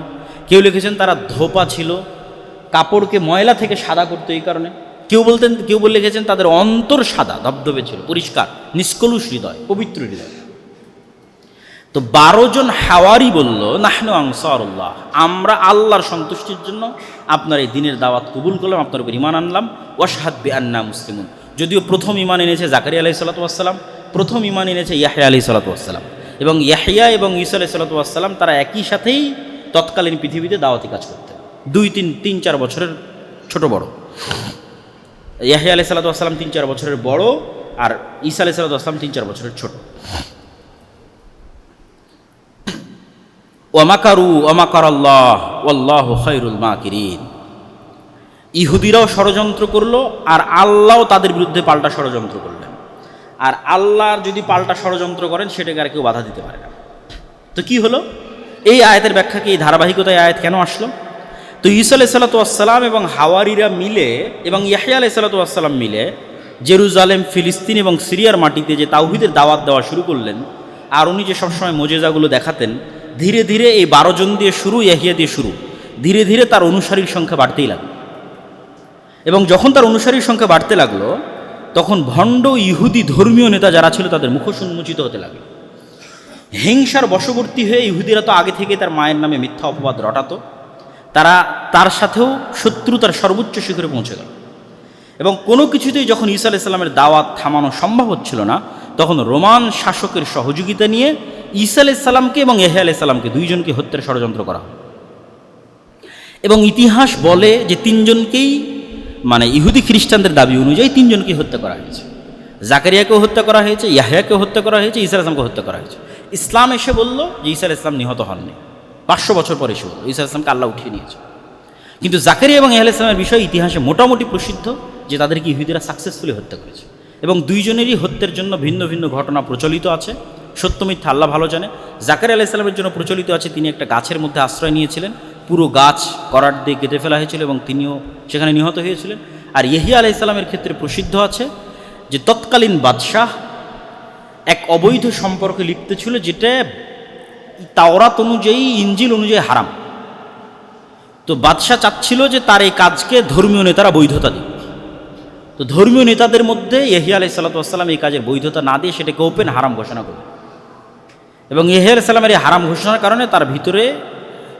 কেউ লিখেছেন তারা ধোপা ছিল, কাপড়কে ময়লা থেকে সাদা করতো এই কারণে। কেউ বলে লিখেছেন তাদের অন্তর সাদা ধবধবে ছিল, পরিষ্কার, নিষ্কলুষ হৃদয়, পবিত্র হৃদয়। তো 12 জন হাওয়ারি বলল, নাহনু আনসারুল্লাহ, আমরা আল্লাহর সন্তুষ্টির জন্য আপনার এই দিনের দাওয়াত কবুল করলাম, আপনার উপর ঈমান আনলাম। ওয়াশহাদ বিআন্না মুসলিমুন, যদিও প্রথম ঈমান এনেছে জাকারিয়া আলাইহিস সালাতু ওয়াস সালাম, প্রথম ঈমান এনেছে ইয়াহইয়া আলাইহিস সালাতু ওয়াস সালাম, এবং ইয়াহইয়া এবং ঈসা আলাইহিস সালাতু ওয়াস সালাম তারা একই সাথেই তৎকালীন পৃথিবীতে দাওয়াতি কাজ করতেন, 3-4 বছরের ছোট বড়। ইয়াহইয়া আলাইহিস সালাতু ওয়াস সালাম 3-4 বছরের বড়, আর ঈসা আলাইহিস সালাতু ওয়াস সালাম 3-4 বছরের ছোট। ওয়ামাকারু ওয়ামাকারাল্লাহ ওয়াল্লাহু খায়রুল মাকিরিন, ইহুদিরাও ষড়যন্ত্র করলো আর আল্লাহও তাদের বিরুদ্ধে পাল্টা ষড়যন্ত্র করলেন। আর আল্লাহর যদি পাল্টা ষড়যন্ত্র করেন সেটাকে আর কেউ বাধা দিতে পারে না। তো কি হলো এই আয়াতের ব্যাখ্যা কি, এই ধারাবাহিকতায় আয়াত কেন আসলো? তো ঈসা আলাইহিস সালাতু ওয়াস সালাম এবং হাওয়ারিরা মিলে এবং ইয়াহইয়া আলাইহিস সালাতু ওয়াস সালাম মিলে জেরুজালেম, ফিলিস্তিন এবং সিরিয়ার মাটিতে যে তাওহীদের দাওয়াত দেওয়া শুরু করলেন, আর উনি যে সবসময় মোজেজাগুলো দেখাতেন, ধীরে ধীরে এই 12 জন দিয়ে শুরু, ইয়াহইয়া দিয়ে শুরু, ধীরে ধীরে তার অনুসারীর সংখ্যা বাড়তেই লাগলো। এবং যখন তার অনুসারীর সংখ্যা বাড়তে লাগলো, তখন ভণ্ড ইহুদি ধর্মীয় নেতা যারা ছিল তাদের মুখোশ উন্মোচিত হতে লাগলো। হিংসার বশবর্তী হয়ে ইহুদিরা তো আগে থেকে তার মায়ের নামে মিথ্যা অপবাদ রটাতো, তারা তার সাথেও শত্রুতার সর্বোচ্চ শিখরে পৌঁছে গেল। এবং কোনো কিছুতেই যখন ঈসা আলাইহিস সালামের দাওয়াত থামানো সম্ভব হচ্ছিল না, তখন রোমান শাসকের সহযোগিতা নিয়ে ঈসা আলাইহিস সালামকে এবং ইয়াহইয়া আলাইহিস সালামকে, 2 জনকে হত্যার ষড়যন্ত্র করা হয়। এবং ইতিহাস বলে যে 3 জনকেই, মানে ইহুদি খ্রিস্টানদের দাবি অনুযায়ী 3 জনকে হত্যা করা হয়েছে। জাকারিয়াকেও হত্যা করা হয়েছে, ইয়াহইয়াকেও হত্যা করা হয়েছে, ঈসা আলাইহিস সালামকে হত্যা করা হয়েছে। ইসলাম এসে বলল যে ঈসা আলাইহিস সালাম নিহত হননি, 500 বছর পরে এসে বলল ঈসা আলাইহিস সালামকে আল্লাহ উঠিয়ে নিয়েছে। কিন্তু জাকারিয়া এবং ইয়াহইয়া আলাইহিস সালামের বিষয় ইতিহাসে মোটামুটি প্রসিদ্ধ যে তাদেরকে ইহুদিরা সাকসেসফুলি হত্যা করেছে। এবং 2 জনেরই হত্যার জন্য ভিন্ন ভিন্ন ঘটনা প্রচলিত আছে, সত্য মিথ্যা আল্লাহ ভালো জানে। জাকারিয়া আলাইহিস সালামের জন্য প্রচলিত আছে তিনি একটা গাছের মধ্যে আশ্রয় নিয়েছিলেন, পুরো গাছ করাত দিয়ে কেটে ফেলা হয়েছিল এবং তিনিও সেখানে নিহত হয়েছিলেন। আর ইয়াহইয়া আলাইহিস সালামের ক্ষেত্রে প্রসিদ্ধ আছে যে তৎকালীন বাদশাহ এক অবৈধ সম্পর্কে লিপ্ত ছিল, যেটা তাওরাত অনুযায়ী, ইনজিল অনুযায়ী হারাম। তো বাদশাহ চাচ্ছিল যে তার এই কাজকে ধর্মীয় নেতারা বৈধতা দিক। তো ধর্মীয় নেতাদের মধ্যে ইয়াহইয়া আলাইহিস সালাতু ওয়াস সালাম এই কাজের বৈধতা না দিয়ে সেটাকে ওপেন হারাম ঘোষণা করল। এবং ইয়াহইয়া আলাইহিস সালামের এই হারাম ঘোষণার কারণে তার ভিতরে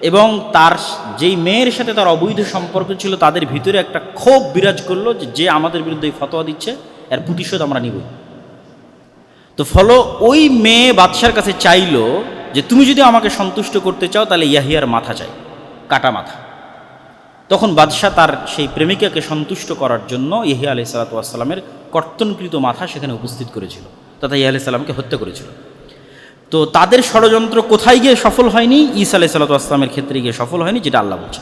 এবং তার যেই মেয়ের সাথে তার অবৈধ সম্পর্ক ছিল তাদের ভিতরে একটা ক্ষোভ বিরাজ করলো যে আমাদের বিরুদ্ধে ফতোয়া দিচ্ছে, এর প্রতিশোধ আমরা নিব। তো ফলো ওই মেয়ে বাদশার কাছে চাইলো যে তুমি যদি আমাকে সন্তুষ্ট করতে চাও তাহলে ইয়াহইয়ার মাথা চাই, কাটা মাথা। তখন বাদশাহ তার সেই প্রেমিকাকে সন্তুষ্ট করার জন্য ইয়াহইয়া আলাইহিস সালাতু ওয়াস সালামের কর্তনকৃত মাথা সেখানে উপস্থিত করেছিল, তথা ইয়াহইয়া আলাইহিস সালামকে হত্যা করেছিল। তো তাদের ষড়যন্ত্র কোথায় গিয়ে সফল হয়নি? ঈসা আলাইহিস সালাতু ওয়াস সালামের ক্ষেত্রে গিয়ে সফল হয়নি, যেটা আল্লাহ বলছে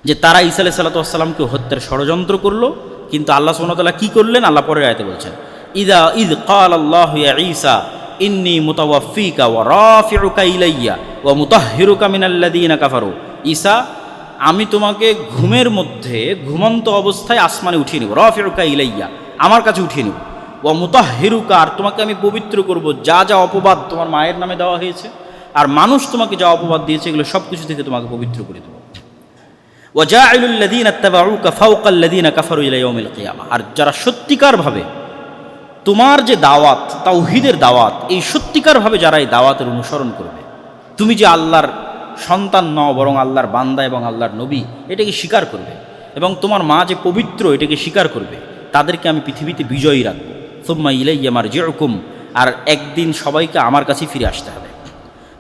যে তারা ঈসা আলাইহিস সালাতু ওয়াস সালামকে হত্যার ষড়যন্ত্র করলো। কিন্তু আল্লাহ সুবহানাহু ওয়া তাআলা কি করলেন? আল্লাহ পরের আয়াতে বলছেন, ইয ক্বালাল্লাহু ইয়া ঈসা ইন্নী মুতাওয়াফফিকা ওয়া রাফিউকা ইলাইয়া ওয়া মুতাহহিরুকা মিনাল্লাযীনা কাফারু। ঈসা, আমি তোমাকে ঘুমের মধ্যে ঘুমন্ত অবস্থায় আসমানে উঠিয়ে নেব, রাফিউকা ইলাইয়া, আমার কাছে উঠিয়ে নেব, ওয়া মুতাহহিরুকা, আর তোমাকে আমি পবিত্র করব যা যা অপবাদ তোমার মায়ের নামে দেওয়া হয়েছে আর মানুষ তোমাকে যা অপবাদ দিয়েছে এগুলো সব কিছু থেকে তোমাকে পবিত্র করে দেব। ওয়া জাইলুল লাযীনা ইত্তাবাউকা ফাওকাল লাযীনা কাফারু ইলা ইয়াউমিল কিয়ামা, আর যারা সত্যিকারভাবে তোমার যে দাওয়াত, তাওহীদের দাওয়াত, এই সত্যিকারভাবে যারা এই দাওয়াতের অনুসরণ করবে, তুমি যে আল্লাহর সন্তান নও বরং আল্লাহর বান্দা এবং আল্লাহর নবী, এটাকে স্বীকার করবে, এবং তোমার মা যে পবিত্র এটাকে স্বীকার করবে, তাদেরকে আমি পৃথিবীতে বিজয়ী রাখবো। সুম্মা ইলাইয়া মারজিউকুম, আর একদিন সবাইকে আমার কাছে ফিরে আসতে হবে।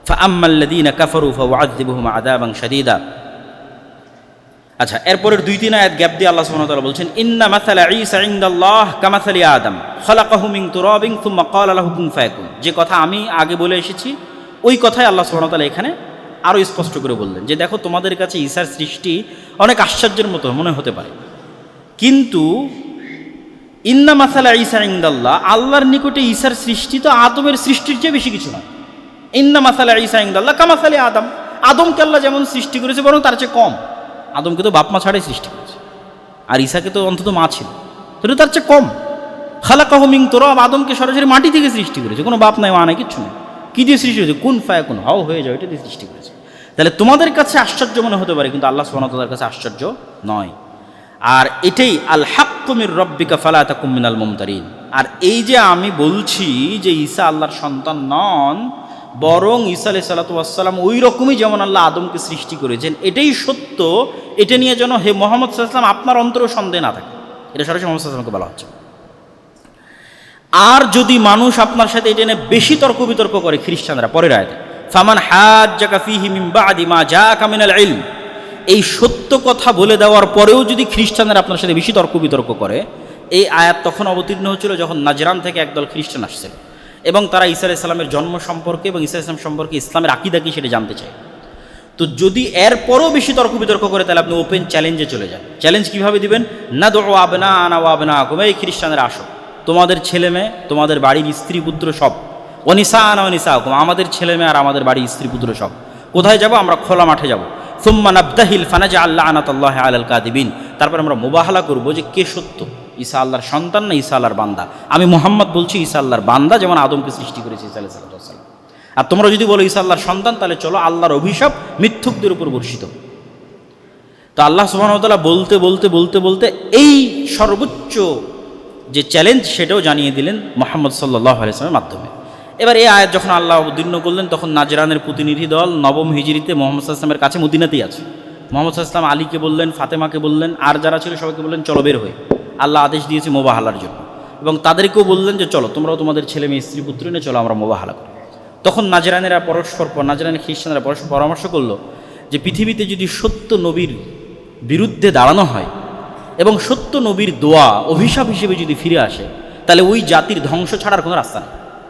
ফাআম্মাল্লাযীনা কাফারু ফাউআযযিবুহুম আযাবান শাদীদা। আচ্ছা, এরপরের 2-3 আয়াত গ্যাপ দিয়ে আল্লাহ সুবহানাহু ওয়া তাআলা বলছেন, ইন্না মাসালা ঈসা ইনদাল্লাহ কামাসালি আদম খালাকাহু মিন তুরাবিন সুম্মা ক্বালা লাহু কুন ফায়াকুন। যে কথা আমি আগে বলে এসেছি ওই কথাই আল্লাহ সুবহানাহু ওয়া তাআলা এখানে আরও স্পষ্ট করে বললেন যে দেখো, তোমাদের কাছে ঈসার সৃষ্টি অনেক আশ্চর্যের মতো মনে হতে পারে, কিন্তু ইন্না মাসালা ঈসা ইনদাল্লাহ, আল্লাহর নিকটে ঈসার সৃষ্টি তো আদমের সৃষ্টির চেয়ে বেশি কিছু নয়। ইন্না মাসালা ঈসা ইনদাল্লাহ কামাসালি আদম, আদমকে আল্লাহ যেমন সৃষ্টি করেছে বরং তার চেয়ে কম। আদমকে তো বাপ মা ছাড়াই সৃষ্টি করেছে, আর ঈসাকে তো অন্তত মা ছিল, তাহলে তার চেয়ে কম। খালাকাহু মিন তুরাব, আদমকে সরাসরি মাটি থেকে সৃষ্টি করেছে, কোনো বাপ নাই মা নাই কিচ্ছু নেই। কী দিয়ে সৃষ্টি করেছে? কুন ফায়াকুন, হাও হয়ে যাও, এটা দিয়ে সৃষ্টি করেছে। তাহলে তোমাদের কাছে আশ্চর্য মনে হতে পারে, কিন্তু আল্লাহ সুবহানাহু ওয়া তাআলার কাছে আশ্চর্য নয়। আর এটাই আল হাক্কু মির রাব্বিকা ফালা তাকুম মিনাল মুমতারিন। আর এই যে আমি বলছি যে ঈসা আল্লাহর সন্তান নন, বরং ঈসা আলাইহিস সালাতু ওয়াস সালাম ওই রকমই যেমন আল্লাহ আদমকে সৃষ্টি করেছেন, এটাই সত্য। এটা নিয়ে যেন হে মুহাম্মদ সাল্লাল্লাহু আলাইহি ওয়াসাল্লাম আপনার অন্তরেও সন্দেহ না থাকে, এটা সরাসরি মুহাম্মদ সাল্লাল্লাহু আলাইহি ওয়াসাল্লামকে বলা হচ্ছে। আর যদি মানুষ আপনার সাথে এটা নিয়ে বেশি তর্ক বিতর্ক করে, খ্রিস্টানরা পরের আয়াতে ফামান হাজ্জাকা ফীহি মিন বা'দি মা জাআকা মিনাল ইলম, এই সত্য কথা বলে দেওয়ার পরেও যদি খ্রিস্টানরা আপনার সাথে বেশি তর্ক বিতর্ক করে, এই আয়াত তখন অবতীর্ণ হচ্ছিল যখন নাজরান থেকে একদল খ্রিস্টান আসছিল এবং তারা ঈসা আলাইহিস সালামের জন্ম সম্পর্কে এবং ঈসা আলাইহিস সালাম সম্পর্কে ইসলামের আকীদা কি সেটা জানতে চায়। তো যদি এরপরও বেশি তর্ক বিতর্ক করে, তাহলে আপনি ওপেন চ্যালেঞ্জে চলে যান। চ্যালেঞ্জ কীভাবে দিবেন? নাদউ আবনাআনা ওয়া আবনাআকুম, এই খ্রিস্টানরা আসো, তোমাদের ছেলে মেয়ে, তোমাদের বাড়ির স্ত্রী পুত্র সব, ওয়া নিসাআনা ওয়া নিসাআকুম, আমাদের ছেলে মেয়ে আর আমাদের বাড়ির স্ত্রী পুত্র সব। কোথায় যাব? আমরা খোলা মাঠে যাব। সুম্মা নাবতাহিল ফানাজআল লা'নাতাল্লাহি আলাল কাযিবিন, তারপর আমরা মুবাহালা করব যে কে সত্য, ঈসা আল্লাহর সন্তান না ঈসা আল্লাহর বান্দা। আমি মুহাম্মদ বলছি ঈসা আল্লাহর বান্দা, যেমন আদমকে সৃষ্টি করেছে ঈসা আলাইহিস সালাম। আর তোমরা যদি বলো ঈসা আল্লাহর সন্তান, তাহলে চলো আল্লাহর অভিশাপ মিথ্যুকদের উপর বর্ষিত। তো আল্লাহ সুবহানাহু ওয়া তাআলা বলতে বলতে বলতে বলতে এই সর্বোচ্চ যে চ্যালেঞ্জ সেটাও জানিয়ে দিলেন মুহাম্মদ সাল্লাল্লাহু আলাইহি ওয়াসাল্লামের মাধ্যমে। এবার এই আয়াত যখন আল্লাহ অবতীর্ণ করলেন, তখন নাজরানের প্রতিনিধি দল নবম হিজরিতে মুহাম্মদ সাল্লাল্লাহু আলাইহি ওয়াসাল্লামের কাছে মদিনাতেই আছে। মুহাম্মদ সাল্লাল্লাহু আলাইহি ওয়াসাল্লাম আলীকে বললেন, ফাতেমাকে বললেন, আর যারা ছিল সবাইকে বললেন চলো বের হয়ে, আল্লাহ আদেশ দিয়েছে মুবাহালার জন্য। এবং তাদেরকেও বললেন যে চলো তোমরাও তোমাদের ছেলে মেয়ে স্ত্রী পুত্র নিয়ে চলো আমরা মুবাহালা করি। তখন নাজরানের খ্রিস্টানরা পরস্পর পরামর্শ করলো যে পৃথিবীতে যদি সত্য নবীর বিরুদ্ধে দাঁড়ানো হয় এবং সত্য নবীর দোয়া অভিশাপ হিসেবে যদি ফিরে আসে, তাহলে ওই জাতির ধ্বংস ছাড়ার কোনো রাস্তা নেই।